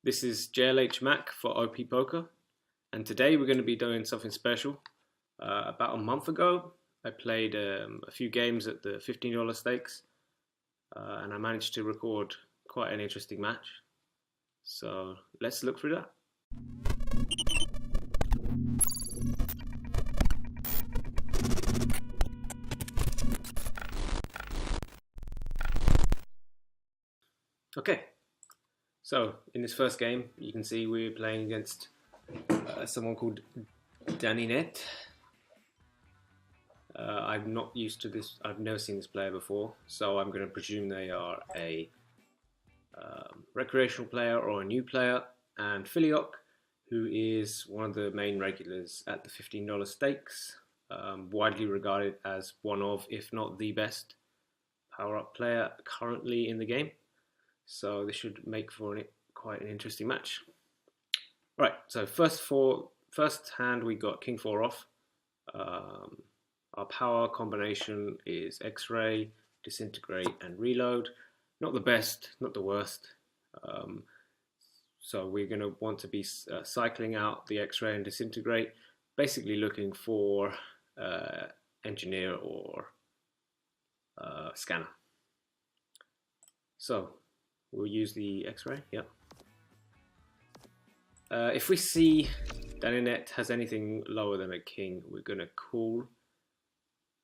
This is jlhmac for OP Poker, and today we're going to be doing something special. About a month ago, I played a few games at the $15 stakes, and I managed to record quite an interesting match. So let's look through that. Okay, so in this first game, you can see we're playing against someone called Net. I'm not used to this. I've never seen this player before, so I'm going to presume they are a recreational player or a new player. And Filiok, who is one of the main regulars at the $15 stakes, widely regarded as one of, if not the best, power-up player currently in the game. So this should make for quite an interesting match. Right, so first hand we got King 4 off. Our power combination is X-ray, disintegrate, and reload. Not the best, not the worst. So we're going to want to be cycling out the X-ray and disintegrate, basically looking for engineer or scanner. So we'll use the X-ray, yep. If we see Net has anything lower than a king, we're going to call.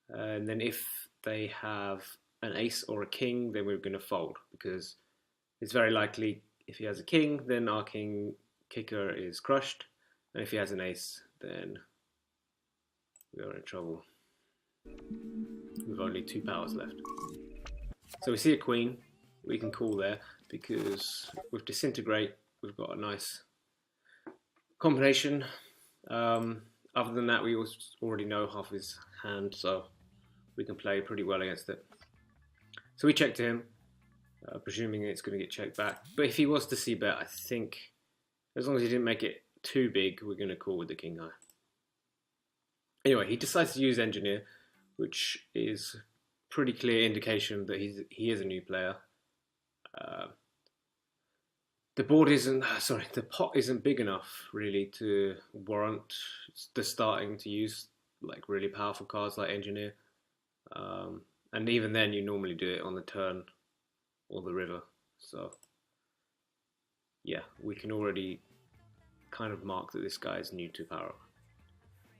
And then if they have an ace or a king, then we're going to fold, because it's very likely if he has a king, then our king kicker is crushed. And if he has an ace, then we are in trouble. We've only 2 powers left. So we see a queen, we can call there, because with disintegrate, we've got a nice combination. Other than that, we already know half his hand, so we can play pretty well against it. So we check to him, presuming it's going to get checked back. But if he was to c-bet, I think as long as he didn't make it too big, we're going to call with the king high. Anyway, he decides to use engineer, which is pretty clear indication that he is a new player. The pot isn't big enough really to warrant the starting to use like really powerful cards like engineer. And even then you normally do it on the turn or the river. So yeah, we can already kind of mark that this guy is new to power up.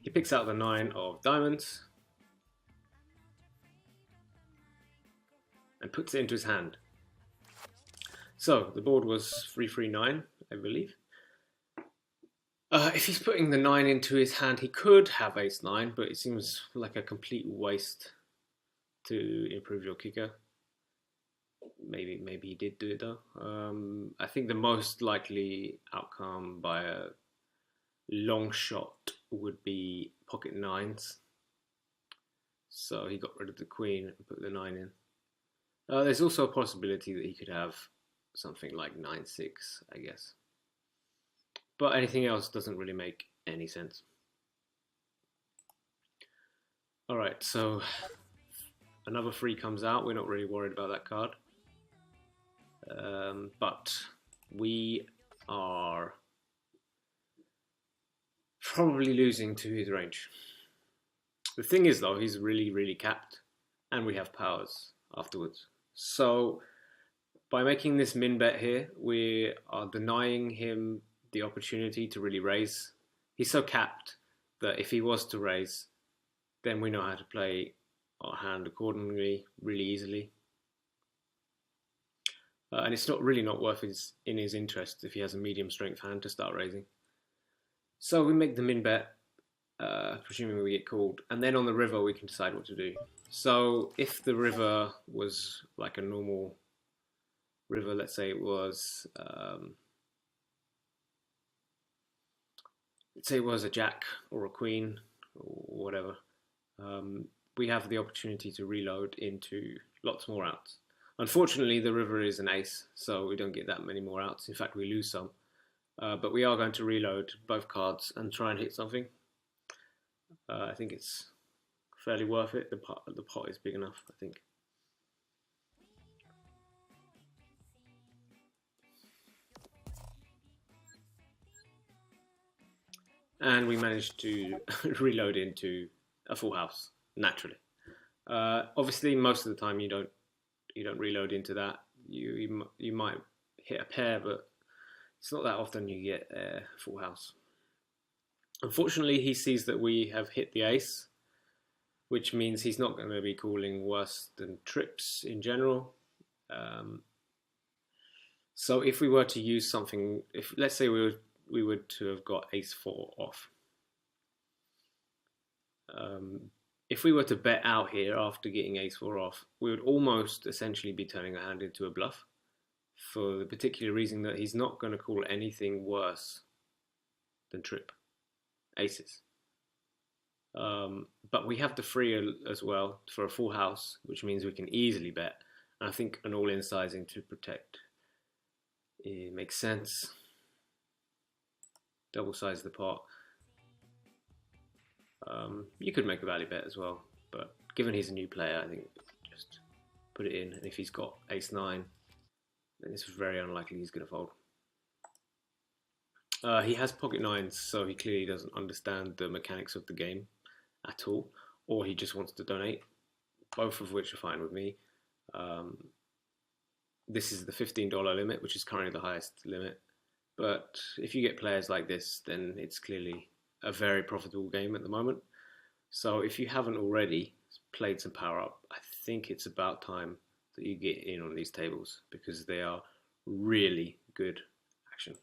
He picks out the 9 of diamonds and puts it into his hand. So the board was 3-3-9, I believe. If he's putting the 9 into his hand, he could have ace-9, but it seems like a complete waste to improve your kicker. Maybe he did do it though. I think the most likely outcome by a long shot would be pocket 9s. So he got rid of the queen and put the 9 in. There's also a possibility that he could have something like 9-6, I guess. But anything else doesn't really make any sense. Alright, so another 3 comes out. We're not really worried about that card. But we are probably losing to his range. The thing is though, he's really capped, and we have powers afterwards. So by making this min bet here, we are denying him the opportunity to really raise. He's so capped that if he was to raise, then we know how to play our hand accordingly really easily. And it's really not worth in his interest if he has a medium strength hand to start raising. So we make the min bet, presuming we get called, and then on the river we can decide what to do. So if the river was like a normal river, let's say it was a jack or a queen or whatever, we have the opportunity to reload into lots more outs. Unfortunately, the river is an ace, so we don't get that many more outs. In fact, we lose some. But we are going to reload both cards and try and hit something. I think it's fairly worth it. The pot is big enough, I think. and we managed to reload into a full house naturally. Obviously, most of the time you don't reload into that. You might hit a pair, but it's not that often you get a full house. Unfortunately, he sees that we have hit the ace, which means he's not going to be calling worse than trips in general. So if we were to use something, if let's say we were to have got ace-4 off, if we were to bet out here after getting ace-4 off, we would almost essentially be turning a hand into a bluff, for the particular reason that he's not going to call anything worse than trip aces. But we have the free as well for a full house, which means we can easily bet. And I think an all-in sizing to protect, it makes sense. Double size the pot. You could make a value bet as well, but given he's a new player, I think just put it in. And if he's got ace-9, then it's very unlikely he's going to fold. He has pocket nines, so he clearly doesn't understand the mechanics of the game at all, or he just wants to donate, both of which are fine with me. This is the $15 limit, which is currently the highest limit, but if you get players like this, then it's clearly a very profitable game at the moment. So if you haven't already played some Power Up, I think it's about time that you get in on these tables, because they are really good action.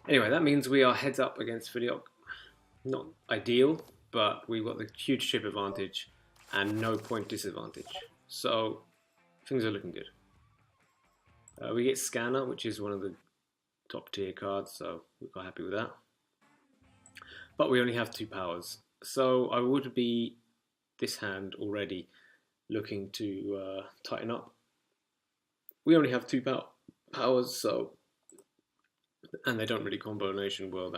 Anyway, that means we are heads up against Filiok. Not ideal, but we've got the huge chip advantage and no point disadvantage. So things are looking good. We get Scanner, which is one of the top tier cards, so we're quite happy with that. But we only have 2 powers. So I would be, this hand already, looking to tighten up. We only have 2 powers, so, and they don't really combo nation well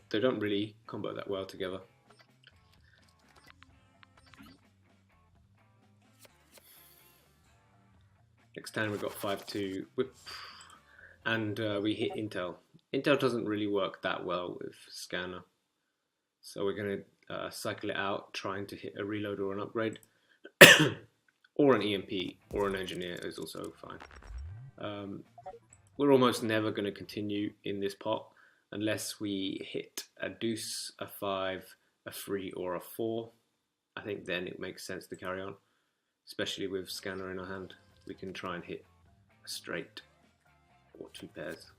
they don't really combo that well together. Next time we got 5-2 whip, and we hit Intel. Intel doesn't really work that well with Scanner, so we're going to cycle it out, trying to hit a reload or an upgrade, or an EMP or an engineer is also fine. We're almost never going to continue in this pot unless we hit a deuce, a 5, a 3 or a 4. I think then it makes sense to carry on, especially with Scanner in our hand. We can try and hit a straight or 2 pairs.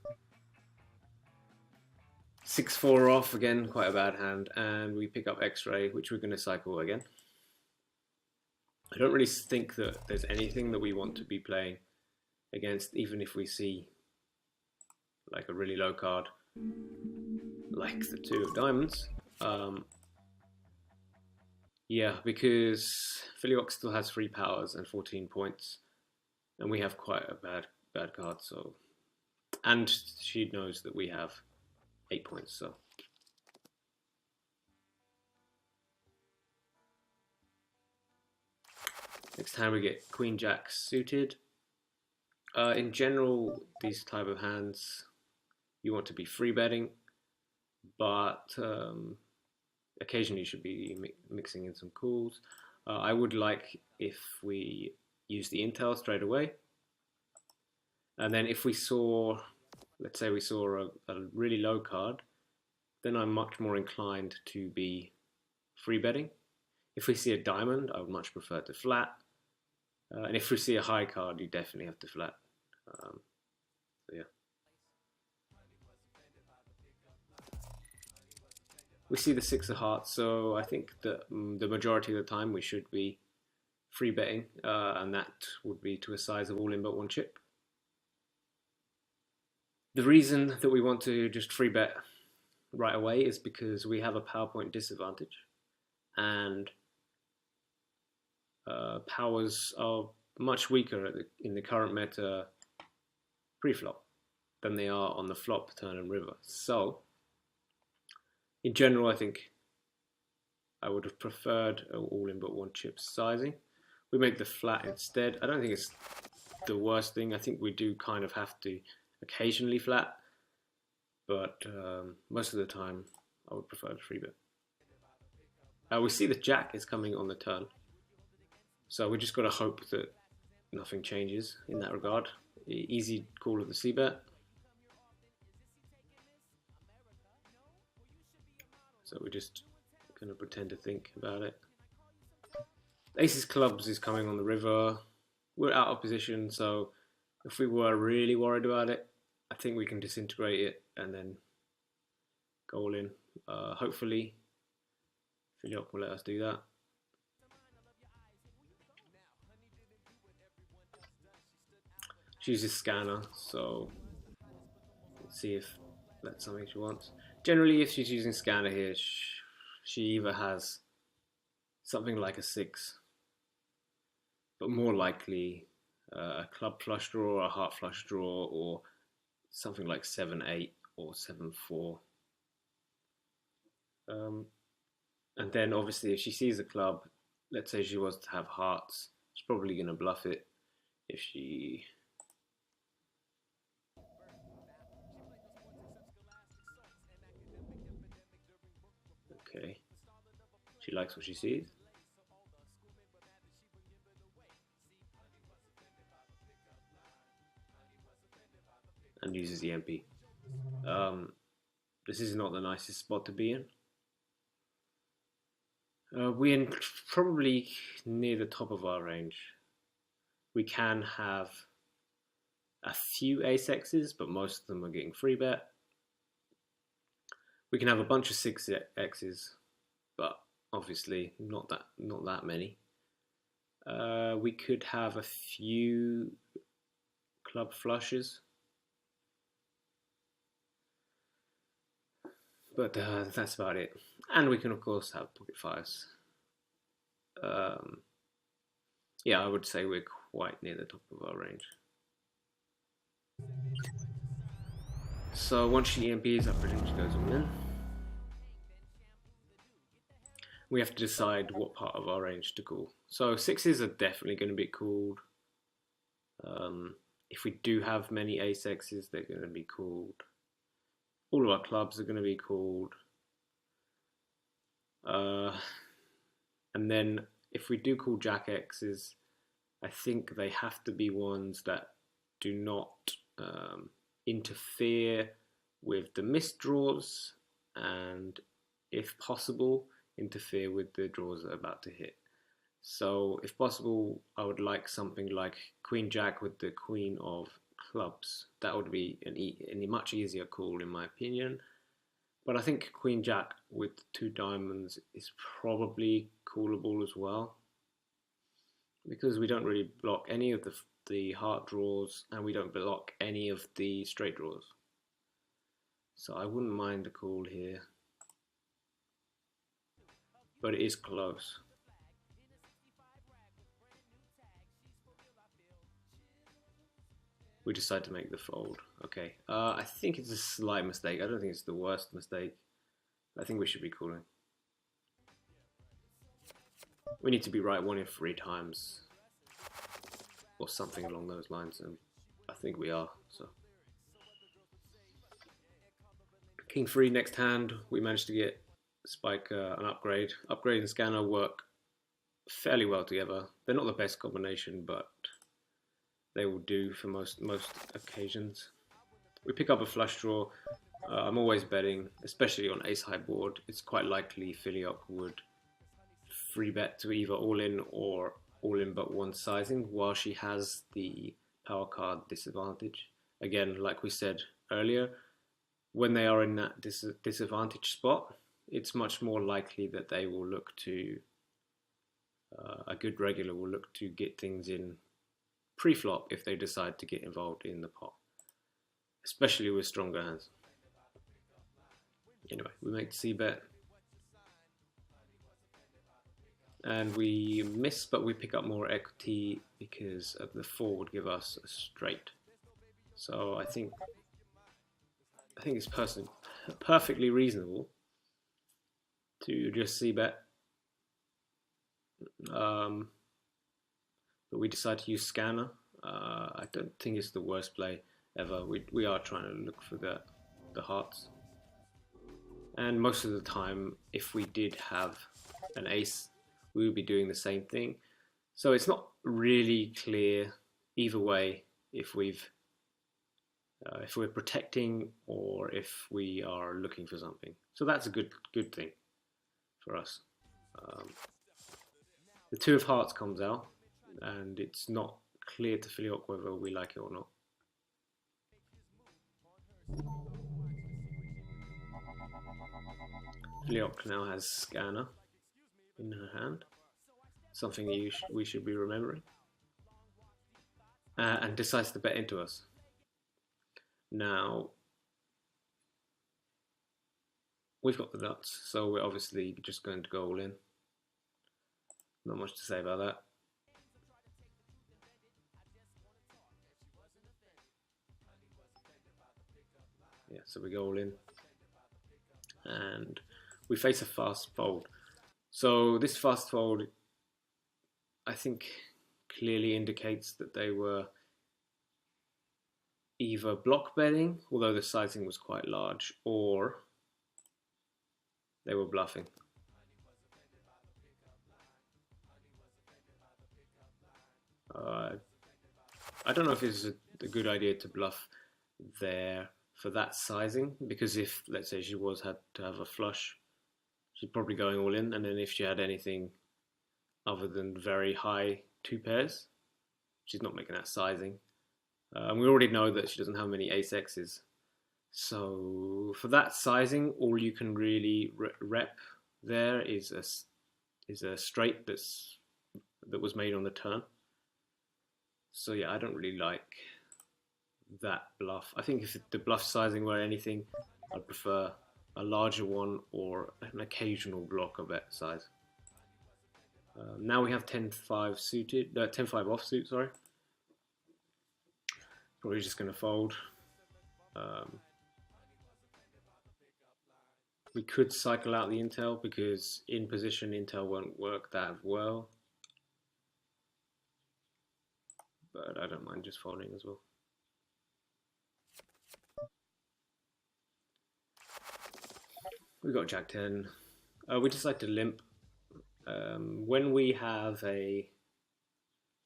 6-4 off, again, quite a bad hand, and we pick up X-ray, which we're going to cycle again. I don't really think that there's anything that we want to be playing against, even if we see like a really low card, like the 2 of diamonds. Yeah, because Filiok still has 3 powers and 14 points, and we have quite a bad card. So, and she knows that we have 8 points. So, next time we get Queen Jack suited. In general, these type of hands, you want to be free betting, but occasionally you should be mixing in some calls. I would like if we use the Intel straight away, and then if we saw, let's say we saw a really low card, then I'm much more inclined to be free betting. If we see a diamond, I would much prefer to flat, and if we see a high card, you definitely have to flat. So yeah. We see the 6 of hearts, so I think that the majority of the time we should be free betting, and that would be to a size of all in but 1 chip. The reason that we want to just free bet right away is because we have a PowerPoint disadvantage, and powers are much weaker in the current meta pre-flop than they are on the flop, turn and river. So in general, I think I would have preferred all in but 1 chip sizing. We make the flat instead. I don't think it's the worst thing. I think we do kind of have to occasionally flat, but most of the time I would prefer to free bet. We see the jack is coming on the turn, so we just got to hope that nothing changes in that regard. Easy call of the c bet. So we're just going to pretend to think about it. Aces clubs is coming on the river. We're out of position, so if we were really worried about it, I think we can disintegrate it and then go all in. Hopefully, Filiok will let us do that. She uses scanner, so let's see if that's something she wants. Generally, if she's using scanner here, she either has something like a 6, but more likely a club flush draw, a heart flush draw, or something like 7-8 or 7-4. And then obviously if she sees a club, let's say she was to have hearts, she's probably going to bluff it if she... Okay, she likes what she sees. And uses the MP. This is not the nicest spot to be in. We're probably near the top of our range. We can have a few ace-x's, but most of them are getting free bet. We can have a bunch of 6x's, but obviously not that many. We could have a few club flushes, but that's about it. And we can of course have pocket fives. Yeah, I would say we're quite near the top of our range. So once she EMPs, I presume she goes all in. We have to decide what part of our range to call. So 6s are definitely going to be called. If we do have many ace-x's, they're going to be called. All of our clubs are going to be called. And then if we do call jack-x's, I think they have to be ones that do not interfere with the missed draws, and if possible, interfere with the draws that are about to hit. So if possible, I would like something like Queen Jack with the Queen of Clubs. That would be a much easier call in my opinion. But I think Queen Jack with 2 diamonds is probably callable as well, because we don't really block any of the heart draws and we don't block any of the straight draws. So I wouldn't mind a call here, but it is close. We decide to make the fold. Okay, I think it's a slight mistake. I don't think it's the worst mistake. I think we should be calling. We need to be right 1 in 3 times, or something along those lines, and I think we are. So King 3 next hand, we managed to get Spike an upgrade. Upgrade and scanner work fairly well together. They're not the best combination, but they will do for most occasions. We pick up a flush draw. I'm always betting, especially on ace high board. It's quite likely Filiok would free bet to either all in or all in but one sizing, while she has the power card disadvantage. Again, like we said earlier, when they are in that disadvantage spot, it's much more likely that they will look to, a good regular will look to get things in pre-flop if they decide to get involved in the pot, especially with stronger hands. Anyway, we make the c-bet, and we miss, but we pick up more equity because of the 4 would give us a straight. So I think it's perfectly reasonable to just c-bet. But we decide to use scanner. I don't think it's the worst play ever. We are trying to look for that the hearts. And most of the time, if we did have an ace, we would be doing the same thing. So it's not really clear either way if we're protecting or if we are looking for something. So that's a good thing for us. The two of hearts comes out, and it's not clear to Filiok whether we like it or not. Filiok now has Scanner in her hand, something we should be remembering, and decides to bet into us. Now, we've got the nuts, so we're obviously just going to go all in. Not much to say about that. Yeah, so we go all in, and we face a fast fold. So this fast fold, I think, clearly indicates that they were either block betting, although the sizing was quite large, or they were bluffing. I don't know if it's a good idea to bluff there for that sizing, because if, let's say, she had to have a flush, she's probably going all in, and then if she had anything other than very high two pairs, she's not making that sizing. And we already know that she doesn't have many ace X's. So for that sizing, all you can really rep there is a straight that was made on the turn. So yeah, I don't really like that bluff. I think if the bluff sizing were anything, I'd prefer a larger one or an occasional blocker bet size. Now we have 10-5 suited, 10-5 offsuit, sorry. Probably just going to fold. We could cycle out the intel because in position intel won't work that well. But I don't mind just folding as well. We got Jack 10. We decide to limp. When we have a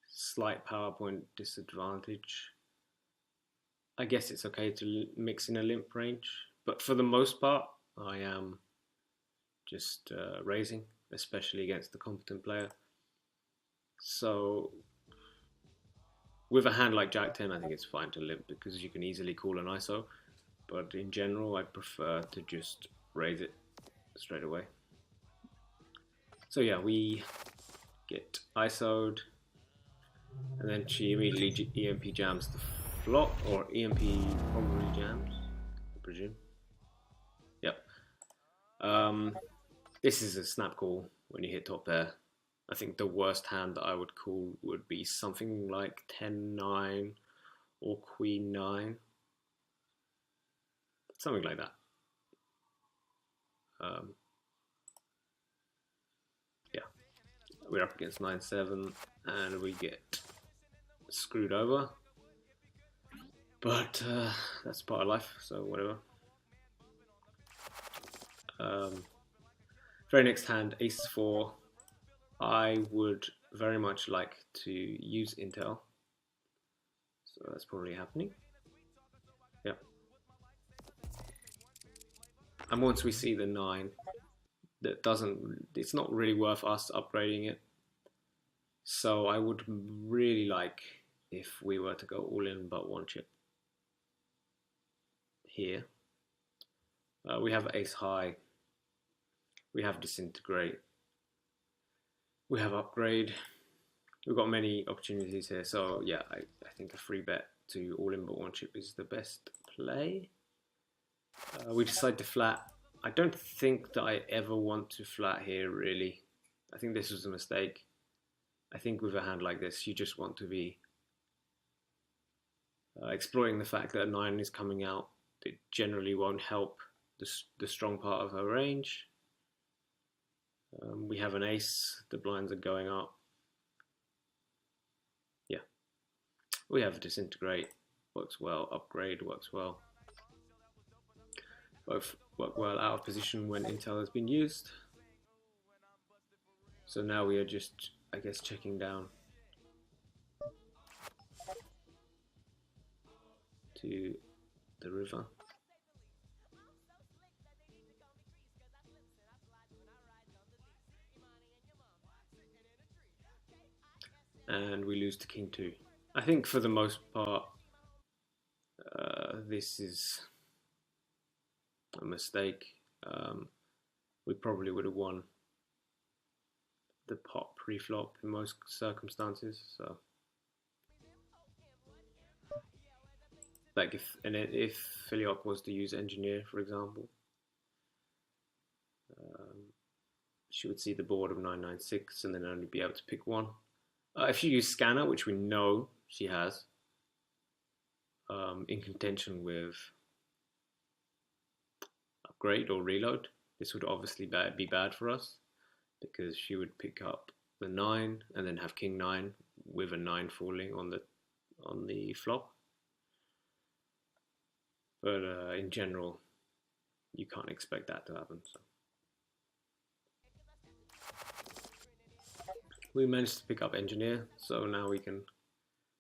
slight PowerPoint disadvantage, I guess it's okay to mix in a limp range. But for the most part, I am just raising, especially against the competent player. So with a hand like Jack 10, I think it's fine to limp because you can easily call an ISO. But in general, I prefer to just raise it straight away. So yeah, we get ISO'd, and then she immediately EMP jams the flop, or EMP probably jams, I presume. Yep. This is a snap call when you hit top pair. I think the worst hand that I would call would be something like 10-9 or Queen 9. Something like that. Yeah, we're up against 9-7 and we get screwed over. But that's part of life, so whatever. Very next hand, Ace-4. I would very much like to use intel. So that's probably happening. Yeah. And once we see the 9, it's not really worth us upgrading it. So I would really like if we were to go all in but one chip. Here. We have ace high. We have disintegrate. We have upgrade. We've got many opportunities here. So yeah, I think a free bet to all in but one chip is the best play. We decide to flat. I don't think that I ever want to flat here, really. I think this was a mistake. I think with a hand like this, you just want to be exploiting the fact that a 9 is coming out. It generally won't help the strong part of her range. We have an ace, the blinds are going up. Yeah. We have disintegrate, works well. Upgrade works well. Both work well out of position when intel has been used. So now we are just, I guess, checking down to the river. And we lose to king 2. I think for the most part, this is a mistake. We probably would have won the pot pre-flop in most circumstances. So, like if Filiok was to use engineer, for example, she would see the board of 996 and then only be able to pick one. If you use scanner, which we know she has, in contention with upgrade or reload, this would obviously be bad for us because she would pick up the 9 and then have king 9 with a 9 falling on the flop. But in general, you can't expect that to happen. So. We managed to pick up engineer, so now we can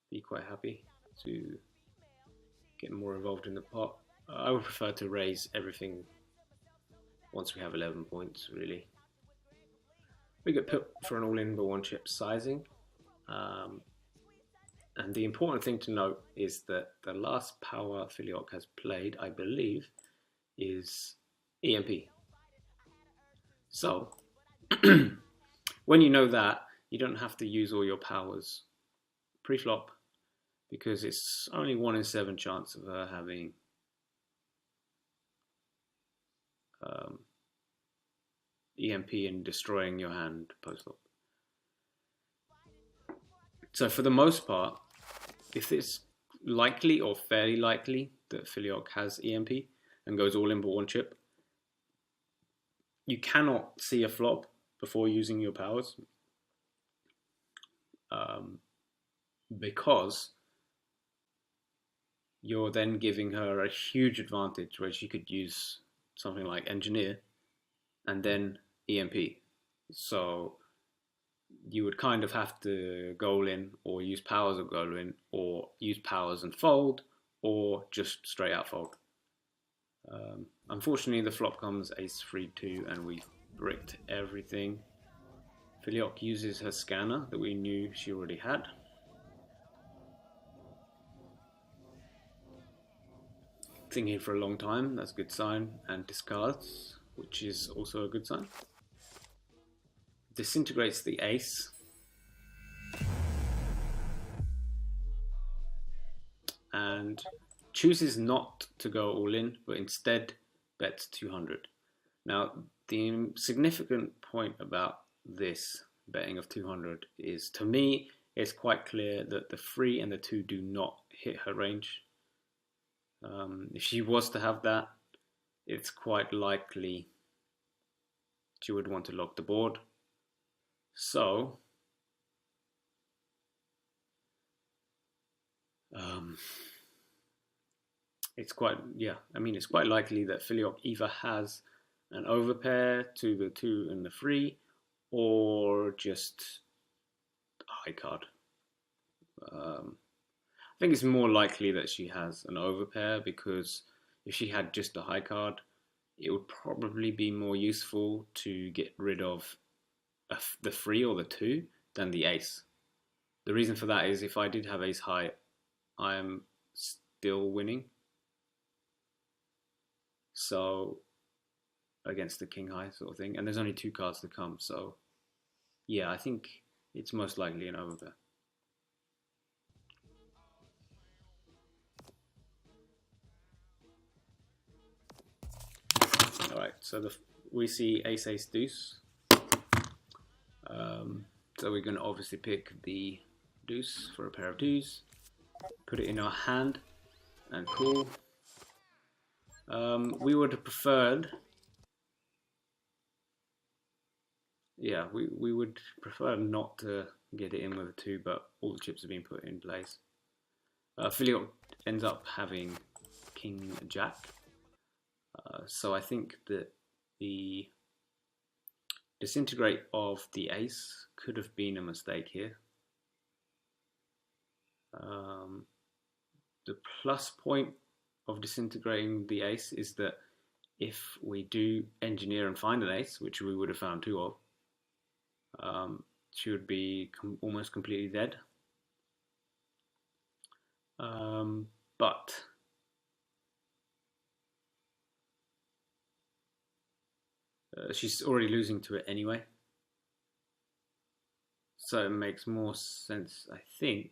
be quite happy to get more involved in the pot. I would prefer to raise everything once we have 11 points, really. We get put for an all-in but one chip sizing. And the important thing to note is that the last power Filiok has played, I believe, is EMP. So, when you know that, you don't have to use all your powers pre-flop because it's only 1 in 7 chance of her having EMP and destroying your hand post-flop. So for the most part, if it's likely or fairly likely that Filiok has EMP and goes all in but one chip, you cannot see a flop before using your powers because you're then giving her a huge advantage where she could use something like engineer and then EMP. So you would kind of have to go in or use powers or go in or use powers and fold or just straight out fold. Unfortunately, the flop comes ace 3-2 and we bricked everything. Filiok uses her scanner that we knew she already had. Thinking for a long time, that's a good sign, and discards, which is also a good sign. Disintegrates the ace. And chooses not to go all in, but instead bets 200. Now, the significant point about this betting of 200 is, to me, it's quite clear that the 3 and the 2 do not hit her range. If she was to have that, it's quite likely she would want to lock the board. So, it's quite likely that Filiok either has an overpair to the 2 and the 3, or just a high card. I think it's more likely that she has an overpair because if she had just a high card, it would probably be more useful to get rid of the 3 or the 2 than the ace. The reason for that is if I did have ace high, I am still winning. So, against the king high sort of thing, and there's only 2 cards to come, so yeah, I think it's most likely an overpair. Alright, so we see ace, ace, deuce. So we're going to obviously pick the deuce for a pair of deuce, put it in our hand, and call. We would have preferred, we would prefer not to get it in with a 2, but all the chips have been put in place. Filiok ends up having king jack. So I think that the disintegrate of the ace could have been a mistake here. The plus point of disintegrating the ace is that if we do engineer and find an ace, which we would have found two of, she would be almost completely dead. But she's already losing to it anyway. So it makes more sense, I think,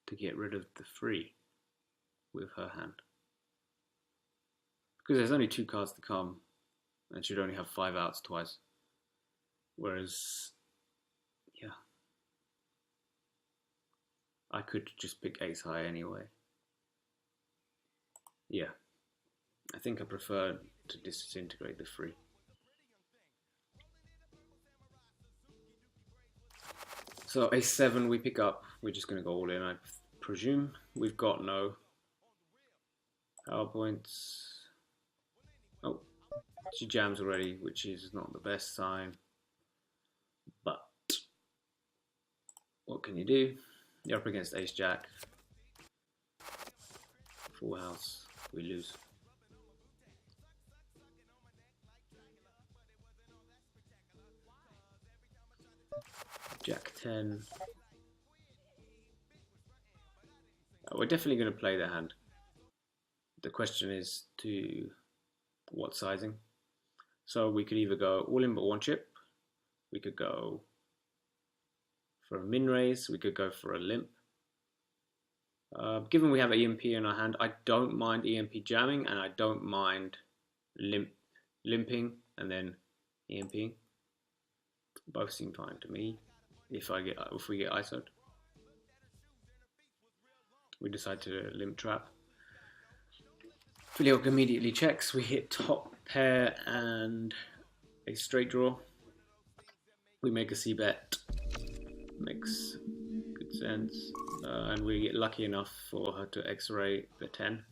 to get rid of the free with her hand. Because there's only 2 cards to come, and she'd only have 5 outs twice. Whereas, yeah, I could just pick ace high anyway. Yeah, I think I prefer to disintegrate the free. So ace7 we pick up, we're just going to go all in, I presume. We've got no power points. Oh, she jams already, which is not the best sign. But what can you do? You're up against ace-jack. Full house, we lose. Jack 10. We're definitely going to play the hand. The question is to what sizing. So we could either go all in but 1 chip. We could go for a min raise. We could go for a limp. Given we have EMP in our hand, I don't mind EMP jamming, and I don't mind limping and then EMPing. Both seem fine to me. If we get ISO'd, we decide to limp trap. Filiok immediately checks. We hit top pair and a straight draw. We make a c-bet. Makes good sense. And we get lucky enough for her to x-ray the 10.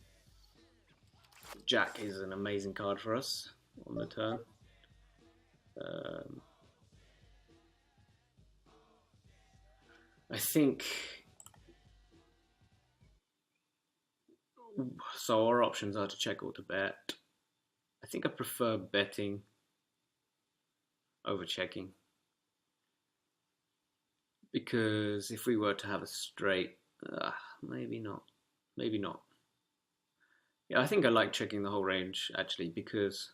Jack is an amazing card for us on the turn. I think so. Our options are to check or to bet. I think I prefer betting over checking, because if we were to have a straight, maybe not. Yeah, I think I like checking the whole range actually, because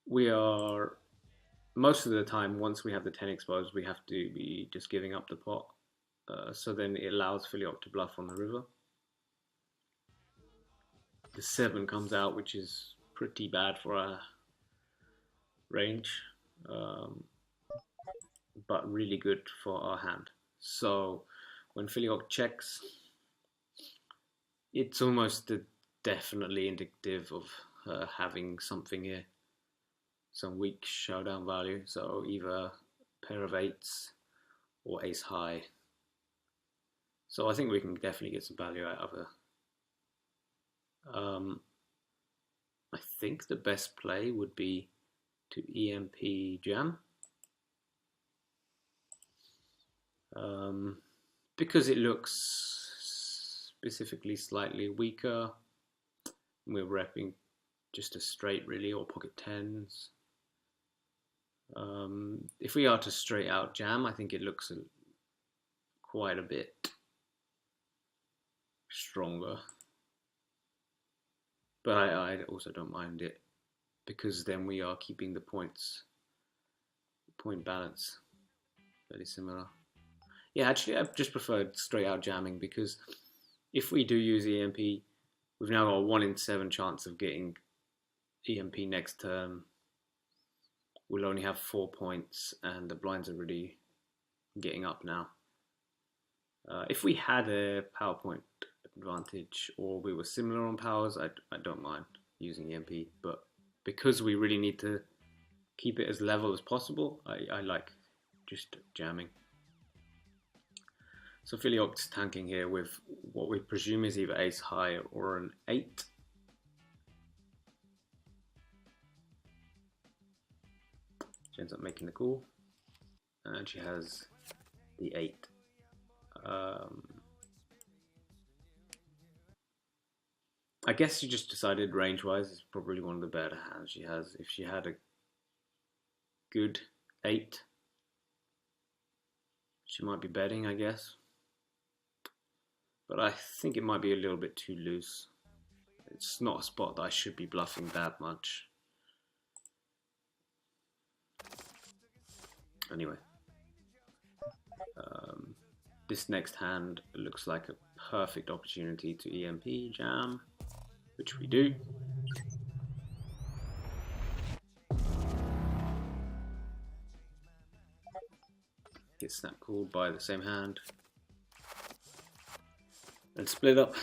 we are, most of the time, once we have the 10 exposed, we have to be just giving up the pot. So then it allows Filiok to bluff on the river. The 7 comes out, which is pretty bad for our range, but really good for our hand. So when Filiok checks, it's almost definitely indicative of her having something here. Some weak showdown value, so either pair of 8s or ace high. So I think we can definitely get some value out of her. I think the best play would be to EMP jam, because it looks specifically slightly weaker. We're repping just a straight really, or pocket 10s. If we are to straight out jam, I think it looks quite a bit stronger, but I also don't mind it, because then we are keeping the point balance fairly similar. Yeah, actually I just preferred straight out jamming, because if we do use EMP, we've now got a 1 in 7 chance of getting EMP next turn. We'll only have 4 points, and the blinds are really getting up now. If we had a PowerPoint advantage, or we were similar on powers, I don't mind using EMP, but because we really need to keep it as level as possible, I like just jamming. So Filiok's tanking here with what we presume is either ace high or an 8. She ends up making the call, and she has the 8. I guess she just decided range-wise it's probably one of the better hands she has. If she had a good 8, she might be betting, I guess. But I think it might be a little bit too loose. It's not a spot that I should be bluffing that much. Anyway, this next hand looks like a perfect opportunity to EMP jam, which we do. Get snap called by the same hand and split up.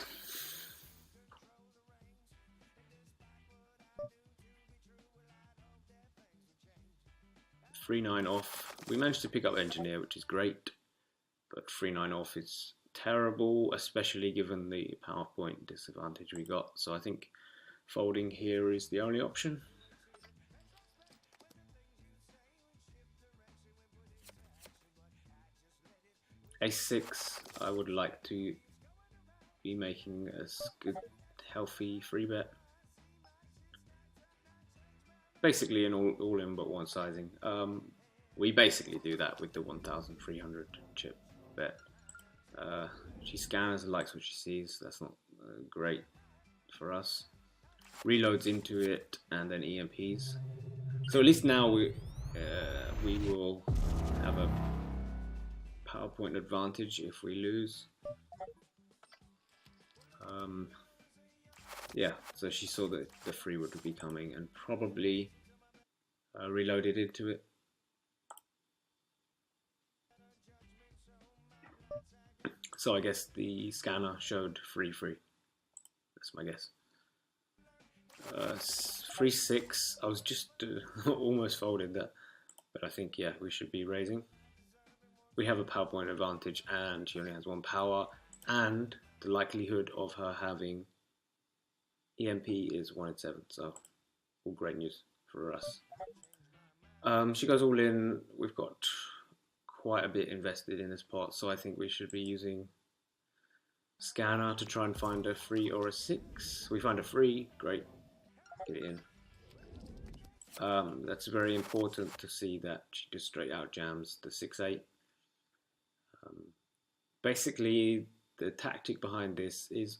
3-9 off. We managed to pick up engineer, which is great, but 3-9 off is terrible, especially given the PowerPoint disadvantage we got. So I think folding here is the only option. Ace-6, I would like to be making a good, healthy free bet. Basically an all in but one sizing. We basically do that with the 1,300 chip bet. She scans and likes what she sees. That's not great for us. Reloads into it and then EMPs. So at least now we will have a PowerPoint advantage if we lose. Yeah, so she saw that the free would be coming and probably reloaded into it. So I guess the scanner showed free. That's my guess. 3-6. I was just almost folded that, but I think yeah we should be raising. We have a PowerPoint advantage, and she only has 1 power, and the likelihood of her having EMP is 1 in 7. So all great news for us. She goes all in. We've got quite a bit invested in this pot, so I think we should be using scanner to try and find a 3 or a 6. We find a 3, great, get it in. That's very important to see that she just straight out jams the 6-8. Basically, the tactic behind this is,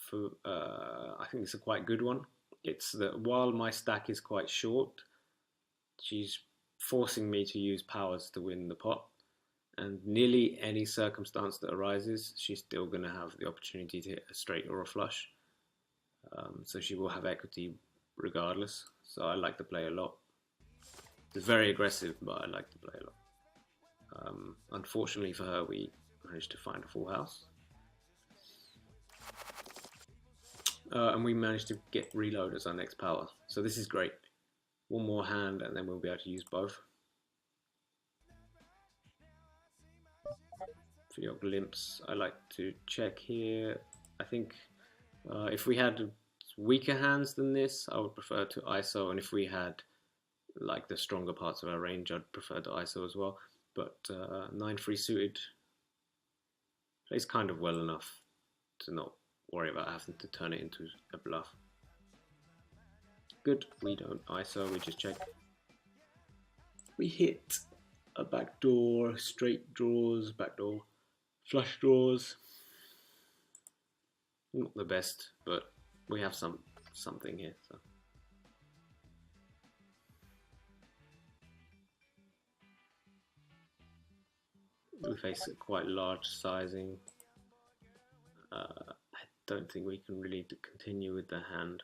for I think it's a quite good one. It's that while my stack is quite short, she's forcing me to use powers to win the pot, and nearly any circumstance that arises, she's still going to have the opportunity to hit a straight or a flush. So she will have equity regardless. So I like to play a lot. It's very aggressive, but I like to play a lot. Unfortunately for her, we managed to find a full house. And we managed to get reload as our next power. So this is great. One more hand and then we'll be able to use both. Filiok limps. I like to check here. I think if we had weaker hands than this, I would prefer to ISO, and if we had like the stronger parts of our range, I'd prefer to ISO as well. But 9-3 suited plays kind of well enough to not worry about having to turn it into a bluff. Good, we don't ISO, we just check. We hit a backdoor, straight draws, backdoor, flush draws. Not the best, but we have something here. So. We face a quite large sizing. I don't think we can really continue with the hand.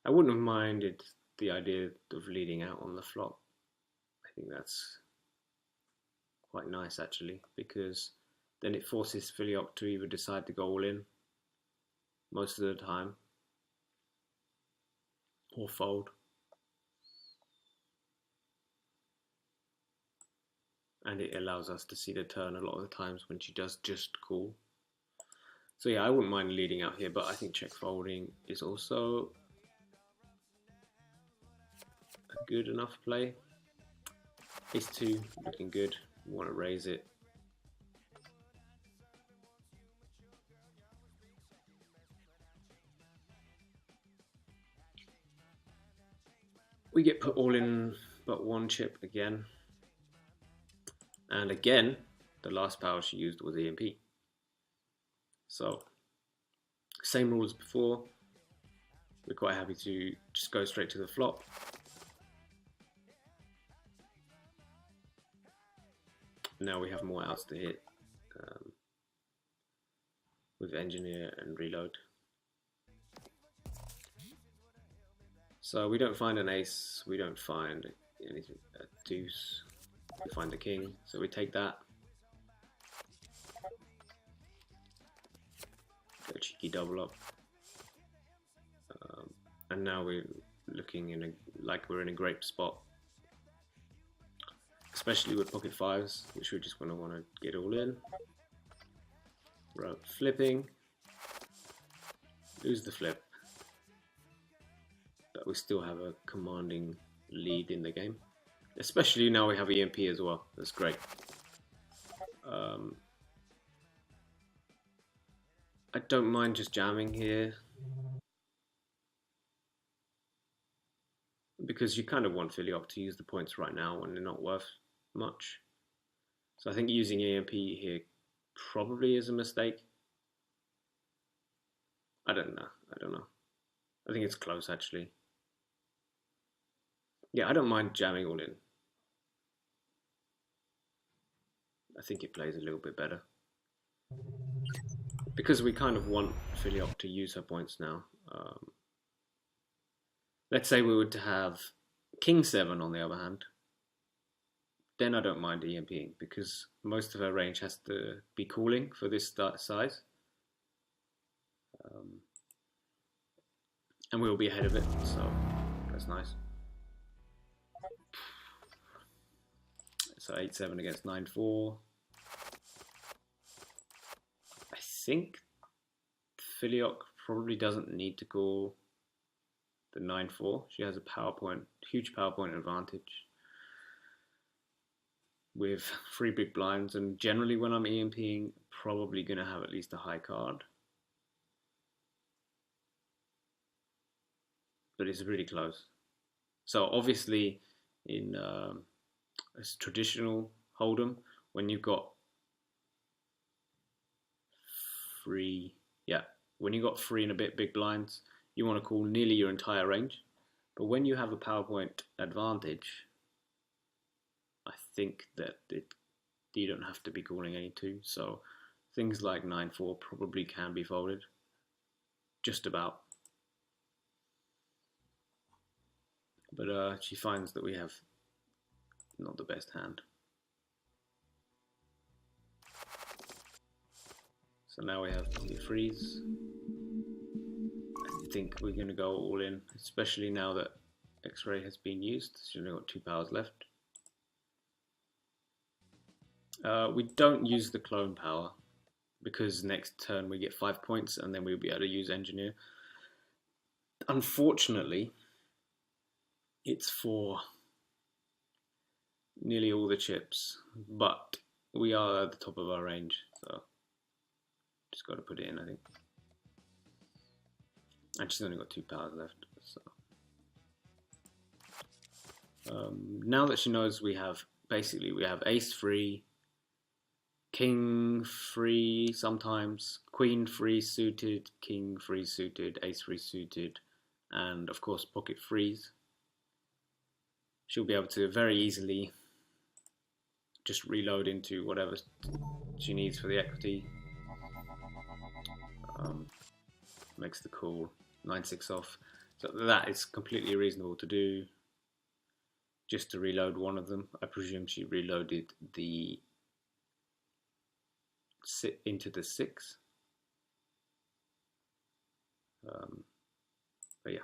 I wouldn't have minded the idea of leading out on the flop. I think that's quite nice actually, because then it forces Filiok to either decide to go all in most of the time or fold. and it allows us to see the turn a lot of the times when she does just call. So yeah, I wouldn't mind leading out here, but I think check folding is also a good enough play. Ace-2 looking good. We want to raise it. We get put all in but one chip again. And again, the last power she used was EMP. So, same rules as before. We're quite happy to just go straight to the flop. Now we have more outs to hit with engineer and reload. So we don't find an ace, we don't find anything, a deuce, we find the king, so we take that. Go cheeky double up. And now we're looking like we're in a great spot. Especially with pocket fives, which we're just going to want to get all in. Right, flipping. Lose the flip. But we still have a commanding lead in the game. Especially now we have EMP as well. That's great. I don't mind just jamming here. Because you kind of want Filiok to use the points right now when they're not worth much. So I think using EMP here probably is a mistake. I don't know. I think it's close actually. Yeah, I don't mind jamming all in. I think it plays a little bit better. Because we kind of want Filiok to use her points now. Let's say we were to have King 7 on the other hand. Then I don't mind EMPing because most of her range has to be calling for this size. And we'll be ahead of it, so that's nice. So 8-7 against 9-4. I think Filiok probably doesn't need to call the 9-4. She has a huge PowerPoint advantage with 3 big blinds, and generally when I'm EMPing, probably going to have at least a high card. But it's really close. So obviously in a traditional hold'em, when you've got three and a bit big blinds, you want to call nearly your entire range. But when you have a PowerPoint advantage, I think that you don't have to be calling any two. So things like 9-4 probably can be folded. Just about. But she finds that we have not the best hand. So now we have the freeze. I think we're going to go all in, especially now that X-ray has been used. She's only got 2 powers left. We don't use the clone power because next turn we get 5 points and then we'll be able to use engineer. Unfortunately, it's for nearly all the chips, but we are at the top of our range, so just got to put it in, I think. And she's only got 2 powers left, so now that she knows we have ace free, king free sometimes, queen free suited, king free suited, ace free suited, and of course pocket freeze. She'll be able to very easily just reload into whatever she needs for the equity. Makes the call 9-6 off. So that is completely reasonable to do. Just to reload one of them. I presume she reloaded the into the 6. But yeah.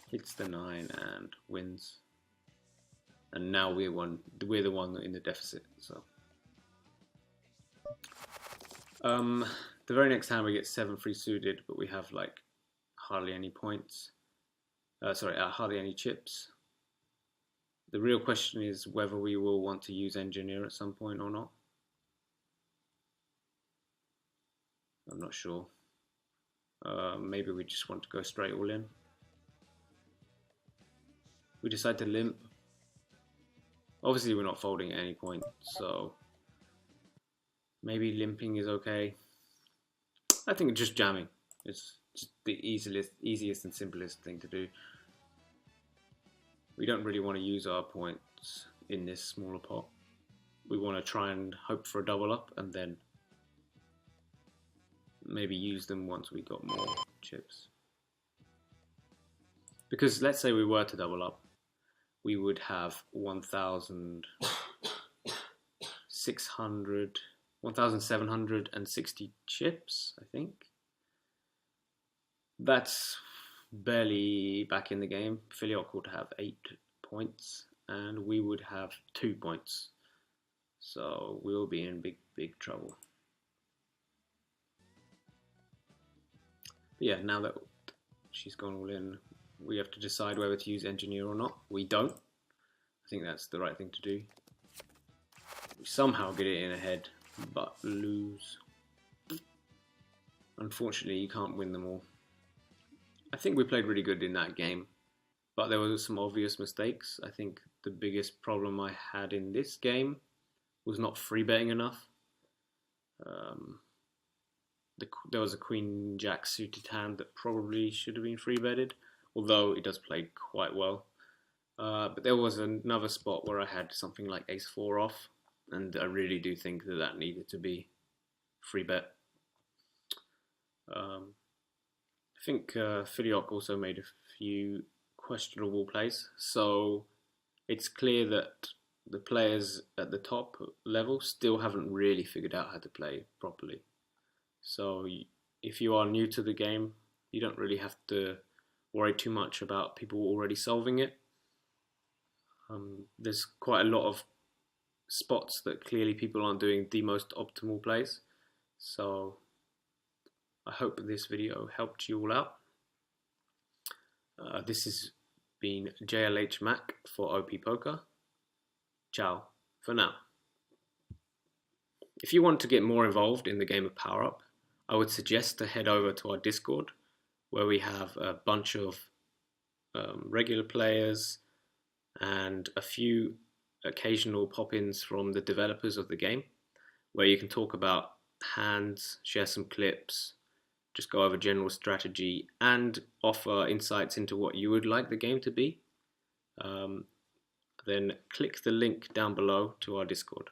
Hits the 9 and wins. and now we're the one in the deficit. So the very next hand we get 7 free suited, but we have like hardly any points. Hardly any chips. The real question is whether we will want to use engineer at some point or not. I'm not sure. Maybe we just want to go straight all in. We decide to limp. Obviously we're not folding at any point, so maybe limping is okay. I think just jamming is just the easiest and simplest thing to do. We don't really want to use our points in this smaller pot. We want to try and hope for a double up and then maybe use them once we got more chips. Because let's say we were to double up, we would have 1,760 chips, I think. That's barely back in the game. Filiok would have 8 points and we would have 2 points. So we'll be in big trouble. But yeah, now that she's gone all in, we have to decide whether to use engineer or not. We don't. I think that's the right thing to do. We somehow get it in ahead, but lose. Unfortunately, you can't win them all. I think we played really good in that game, but there were some obvious mistakes. I think the biggest problem I had in this game was not free betting enough. There was a Queen Jack suited hand that probably should have been free betted, although it does play quite well. But there was another spot where I had something like Ace 4 off, and I really do think that needed to be free bet. I think Filiok also made a few questionable plays, so it's clear that the players at the top level still haven't really figured out how to play properly. So if you are new to the game, you don't really have to worry too much about people already solving it. There's quite a lot of spots that clearly people aren't doing the most optimal plays. So I hope this video helped you all out. This has been jlhmac for OP Poker. Ciao for now. If you want to get more involved in the game of Power Up, I would suggest to head over to our Discord, where we have a bunch of regular players and a few occasional pop-ins from the developers of the game, where you can talk about hands, share some clips, just go over general strategy and offer insights into what you would like the game to be. Then click the link down below to our Discord.